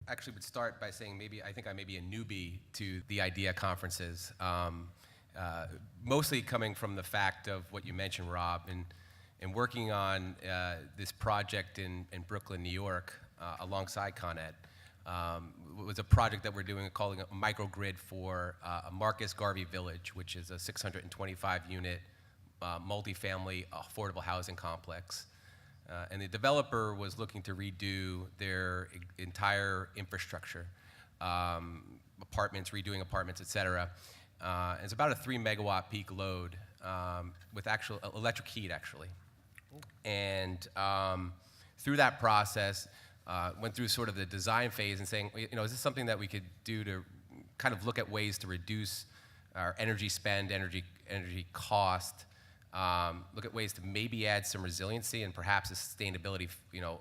actually would start by saying I think I may be a newbie to the IDEA conferences, mostly coming from the fact of what you mentioned, Rob, and working on this project in Brooklyn, New York, alongside Con Ed. It was a project that we're doing, calling a microgrid for a Marcus Garvey village, which is a 625-unit multifamily affordable housing complex. And the developer was looking to redo their entire infrastructure, apartments, redoing apartments, et cetera. It's about a 3 megawatt peak load with actual electric heat, actually. And through that process, went through sort of the design phase and saying, is this something that we could do to kind of look at ways to reduce our energy spend, energy cost, look at ways to maybe add some resiliency and perhaps a sustainability,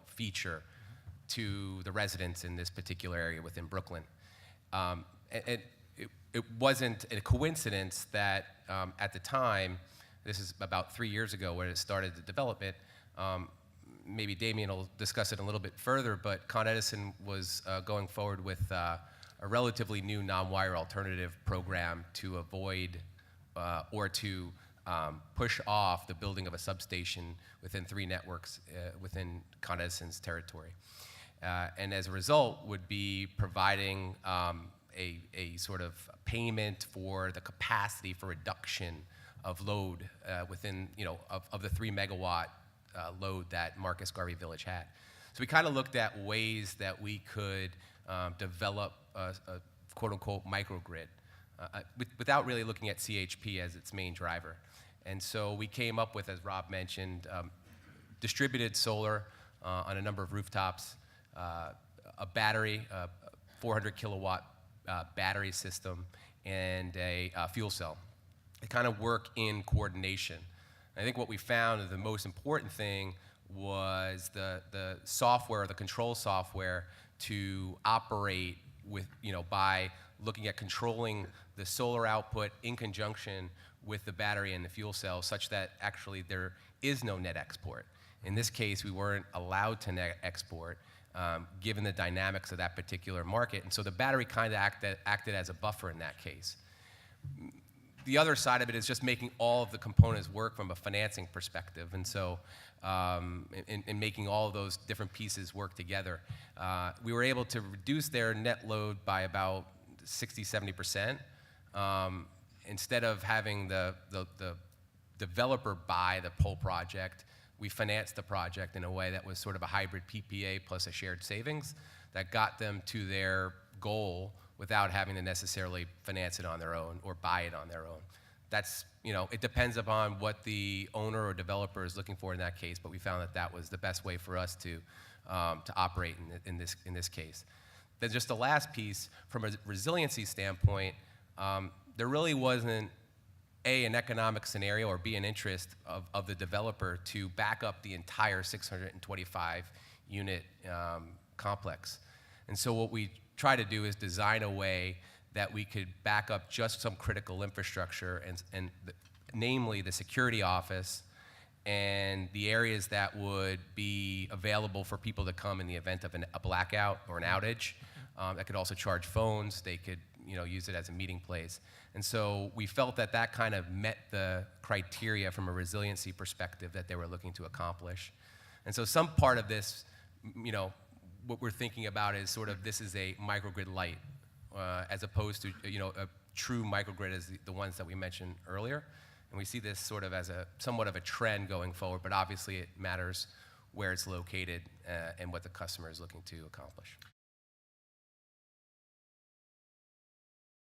feature to the residents in this particular area within Brooklyn. It wasn't a coincidence that at the time, this is about 3 years ago when it started the development, maybe Damien will discuss it a little bit further, but Con Edison was going forward with a relatively new non-wire alternative program to avoid or to push off the building of a substation within 3 networks within Con Edison's territory. And as a result, would be providing a sort of payment for the capacity for reduction of load within, of the 3 megawatt load that Marcus Garvey Village had. So we kind of looked at ways that we could develop a quote-unquote microgrid without really looking at CHP as its main driver. And so we came up with, as Rob mentioned, distributed solar on a number of rooftops, a battery, 400 kilowatt battery system, and a fuel cell. They kind of work in coordination. I think what we found is the most important thing was the software, the control software to operate with, by looking at controlling the solar output in conjunction with the battery and the fuel cell, such that actually there is no net export. In this case, we weren't allowed to net export given the dynamics of that particular market, and so the battery kind of acted as a buffer in that case. The other side of it is just making all of the components work from a financing perspective, and so in making all of those different pieces work together. We were able to reduce their net load by about 60–70%. Instead of having the developer buy the whole project, we financed the project in a way that was sort of a hybrid PPA plus a shared savings that got them to their goal without having to necessarily finance it on their own or buy it on their own. That's, it depends upon what the owner or developer is looking for in that case, but we found that that was the best way for us to operate in this case. Then just the last piece, from a resiliency standpoint, there really wasn't A, an economic scenario, or B, an interest of the developer to back up the entire 625 unit complex. And so what we try to do is design a way that we could back up just some critical infrastructure, and namely the security office and the areas that would be available for people to come in the event of a blackout or an outage. That could also charge phones. They could use it as a meeting place. And so we felt that that kind of met the criteria from a resiliency perspective that they were looking to accomplish. And so some part of this, what we're thinking about is sort of this is a microgrid light, as opposed to a true microgrid as the ones that we mentioned earlier. And we see this sort of as somewhat of a trend going forward, but obviously it matters where it's located and what the customer is looking to accomplish.